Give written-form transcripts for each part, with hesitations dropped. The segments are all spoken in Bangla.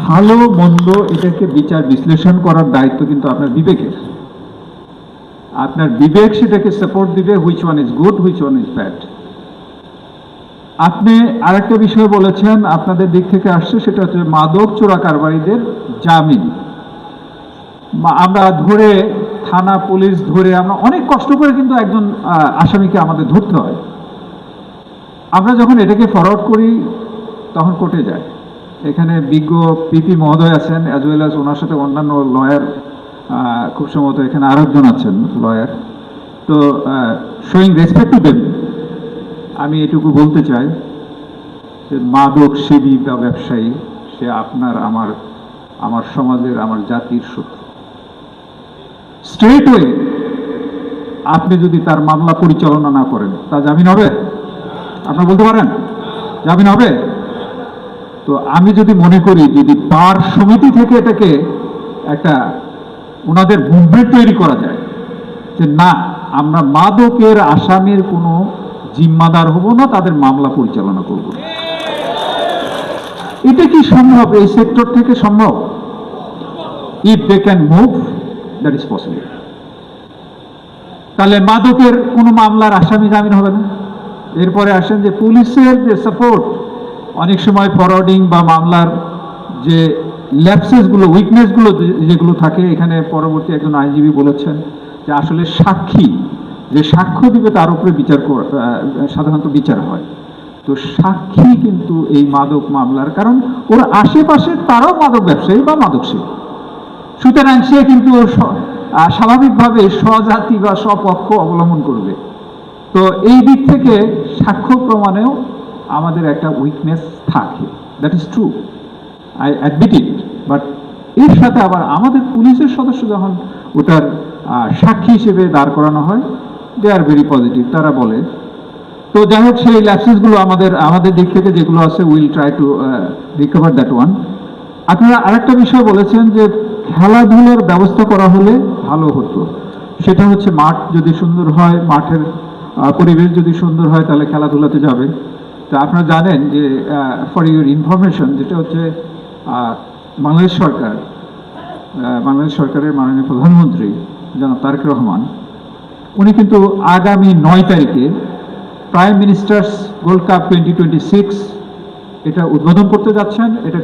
ভালো মন্দ এটাকে বিচার বিশ্লেষণ করার দায়িত্ব কিন্তু আপনার বিবেকের। আপনার বিবেক সেটাকে সাপোর্ট দিবে, which one is good, which one is bad. আপনি আরেকটা বিষয় বলেছেন আপনাদের দিক থেকে আসছে, সেটা হচ্ছে মাদক চোরা কারবারিদের জামিন। আমরা ধরে, থানা পুলিশ ধরে, আমরা অনেক কষ্ট করে কিন্তু একজন আসামিকে আমাদের ধরতে হয়। আমরা যখন এটাকে ফরওয়ার্ড করি তখন কোর্টে যায়। এখানে বিজ্ঞ পিপি মহোদয় আছেন, অ্যাজ ওয়েল অ্যাজ ওনার সাথে অন্যান্য লয়ার, খুব সম্ভবত এখানে আরেকজন আছেন লয়ার। তো শোয়িং রেসপেক্ট টু দেম, আমি এটুকু বলতে চাই যে মাদক সেবী বা ব্যবসায়ী সে আপনার আমার সমাজের, আমার জাতির শত্রু। স্ট্রেট ওয়ে আপনি যদি তার মামলা পরিচালনা না করেন, তা জামিন হবে? আপনারা বলতে পারেন জামিন হবে? তো আমি যদি মনে করি যদি বার সমিতি থেকে এটাকে একটা ওনাদের মুভমেন্ট তৈরি করা যায় যে না, আমরা মাদকের আসামির কোনো জিম্মাদার হব না, তাদের মামলা পরিচালনা করব, এটা কি সম্ভব? এই সেক্টর থেকে সম্ভব? If they can move, that is possible. তাহলে মাদকের কোনো মামলার আসামি জামিন হবে না। এরপরে আসেন যে পুলিশের যে সাপোর্ট, অনেক সময় ফরওয়ার্ডিং বা মামলার যে ল্যাপসেসগুলো, উইকনেসগুলো যেগুলো থাকে, এখানে পরবর্তী একজন আইনজীবী বলেছেন যে আসলে সাক্ষী যে সাক্ষ্য দিবে তার উপরে সাধারণত বিচার হয়। তো সাক্ষী কিন্তু এই মাদক মামলার, কারণ ওর আশেপাশে তারাও মাদক ব্যবসায়ী বা মাদক সেবী, সুতরাং সে কিন্তু স্বাভাবিকভাবে স্বজাতি বা স্বপক্ষ অবলম্বন করবে। তো এই দিক থেকে সাক্ষ্য প্রমাণেও আমাদের একটা উইকনেস থাকে, that is true, I admit it. But এর সাথে আবার আমাদের পুলিশের সদস্য যখন ওটার সাক্ষী হিসেবে দাঁড় করানো হয়, দে আর ভেরি পজিটিভ, তারা বলে। তো যাই হোক, সেই ল্যাপসেসগুলো আমাদের দিক থেকে যেগুলো আছে, will try to recover that one. আপনারা আরেকটা বিষয় বলেছেন যে খেলাধুলার ব্যবস্থা করা হলে ভালো হতো। সেটা হচ্ছে মাঠ যদি সুন্দর হয়, মাঠের পরিবেশ যদি সুন্দর হয়, তাহলে খেলাধুলাতে যাবে। তো আপনারা জানেন যে ফর ইউর ইনফরমেশন, যেটা হচ্ছে বাংলাদেশ সরকারের মাননীয় প্রধানমন্ত্রী জনাব তারেক রহমান, উনি কিন্তু আগামী 9 তারিখে প্রাইম মিনিস্টার্স গোল্ড কাপ 2026 এটা উদ্বোধন করতে যাচ্ছেন। এটা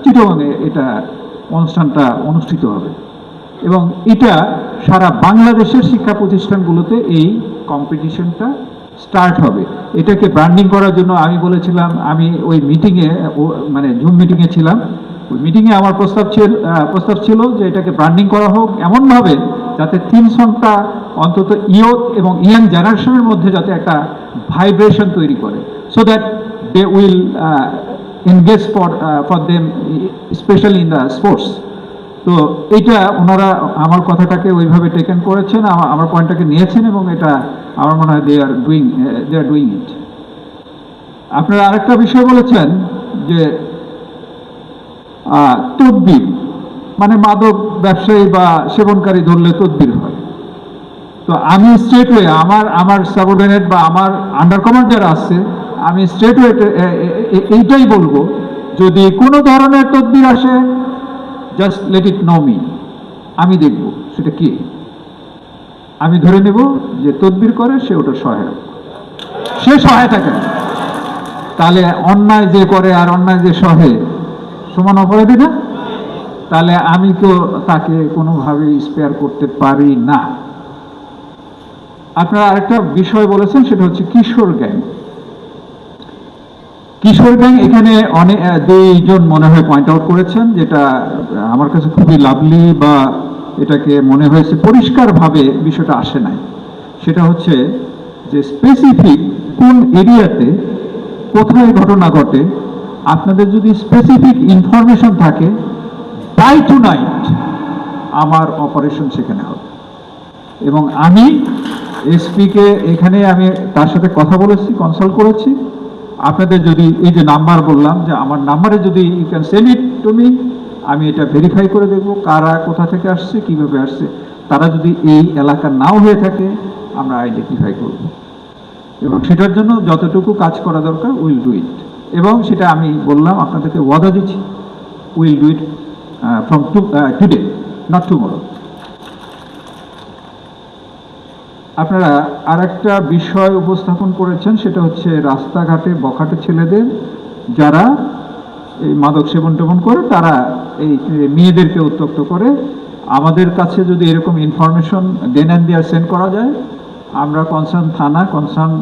চিটাগংয়ে এটা অনুষ্ঠানটা অনুষ্ঠিত হবে এবং এটা সারা বাংলাদেশের শিক্ষা প্রতিষ্ঠানগুলোতে এই কম্পিটিশনটা স্টার্ট হবে। এটাকে ব্র্যান্ডিং করার জন্য আমি বলেছিলাম, আমি ওই মিটিংয়ে, মানে জুম মিটিংয়ে ছিলাম, ওই মিটিংয়ে আমার প্রস্তাব ছিল যে এটাকে ব্র্যান্ডিং করা হোক এমনভাবে যাতে থিম সংটা অন্তত ইয়ুথ এবং ইয়াং জেনারেশনের মধ্যে যাতে একটা ভাইব্রেশন তৈরি করে, so that they will engage for them, specially in the sports. তো এইটা ওনারা আমার কথাটাকে ওইভাবে টেকেন করেছেন, আমার পয়েন্টটাকে নিয়েছেন এবং এটা আমার মনে হয় দে আর ডুইং ইট। আপনারা আরেকটা বিষয় বলেছেন যে তদবির, মানে মাদক ব্যবসায়ী বা সেবনকারী ধরলে তদবির হয়। তো আমি স্ট্রেট ওয়ে আমার সাবঅর্ডিনেট বা আমার আন্ডার কমান্ড যারা আছে, আমি স্ট্রেট ওয়ে এইটাই বলবো, যদি কোনো ধরনের তদবির আসে, just let it know me, আমি দেখব সেটা কি। আমি ধরে নেব যে তদবির করে সে ওটা সহায়ক, সে সহায়তা কেন? তাহলে অন্যায় যে করে আর অন্যায় যে সহে সমান অপরাধী না? তাহলে আমি তো তাকে কোনোভাবেই স্পেয়ার করতে পারি না। আপনারা আরেকটা বিষয় বলেছেন, সেটা হচ্ছে কিশোর গ্যাং। এখানে অনেক 2 জন মনে হয় পয়েন্ট আউট করেছেন, যেটা আমার কাছে খুবই লাভলি, বা এটাকে মনে হয়েছে পরিষ্কারভাবে বিষয়টা আসে নাই। সেটা হচ্ছে যে স্পেসিফিক কোন এরিয়াতে কোথায় ঘটনা ঘটে, আপনাদের যদি স্পেসিফিক ইনফরমেশন থাকে, বাই টু নাইট আমার অপারেশন সেখানে হবে। এবং আমি এসপিকে এখানে আমি তার সাথে কথা বলেছি, কনসাল্ট করেছি। আপনাদের যদি এই যে নাম্বার বললাম, যে আমার নাম্বারে যদি you can send it to me, আমি এটা ভেরিফাই করে দেখব কারা কোথা থেকে আসছে, কিভাবে আসছে। তারা যদি এই এলাকা নাও হয়ে থাকে, আমরা আইডেন্টিফাই করব এবং সেটার জন্য যতটুকু কাজ করা দরকার উইল ডু ইট। এবং সেটা আমি বললাম, আপনাদেরকে ওয়াদা দিচ্ছি will do it from today, not tomorrow. আপনারা আর একটা বিষয় উপস্থাপন করেছেন, সেটা হচ্ছে রাস্তাঘাটে বখাটে ছেলেদের যারা এই মাদক সেবন টেবন করে, তারা এই মেয়েদেরকে উত্ত্যক্ত করে। আমাদের কাছে যদি এরকম information then and there send করা যায়, আমরা কনসার্ন থানা, কনসার্ন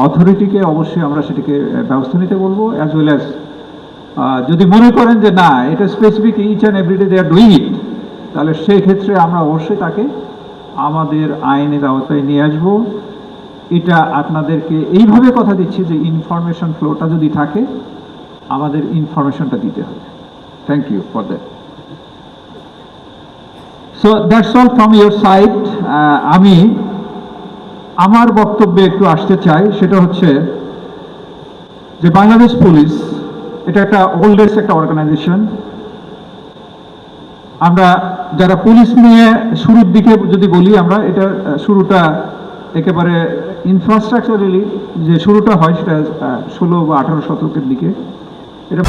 অথরিটিকে অবশ্যই আমরা সেটিকে ব্যবস্থা নিতে বলবো। অ্যাজ ওয়েল অ্যাজ যদি মনে করেন যে না, এটা specific each and everyday they are doing it, তাহলে সেই ক্ষেত্রে আমরা অবশ্যই তাকে আমাদের আইনের আওতায় নিয়ে আসবো। এটা আপনাদেরকে এইভাবে কথা দিচ্ছি যে ইনফরমেশন ফ্লোটা যদি থাকে, আমাদের ইনফরমেশনটা দিতে হবে। Thank you for that. So that's all from your side. আমি আমার বক্তব্যে একটু আসতে চাই, সেটা হচ্ছে যে বাংলাদেশ পুলিশ এটা একটা ওল্ডেস্ট একটা অর্গানাইজেশন। আমরা যারা পুলিশ নিয়ে শুরুর দিকে যদি বলি, আমরা এটা শুরুটা একেবারে ইনফ্রাস্ট্রাকচারালি যে শুরুটা হয়, সেটা 16 বা 18 শতকের দিকে। এটা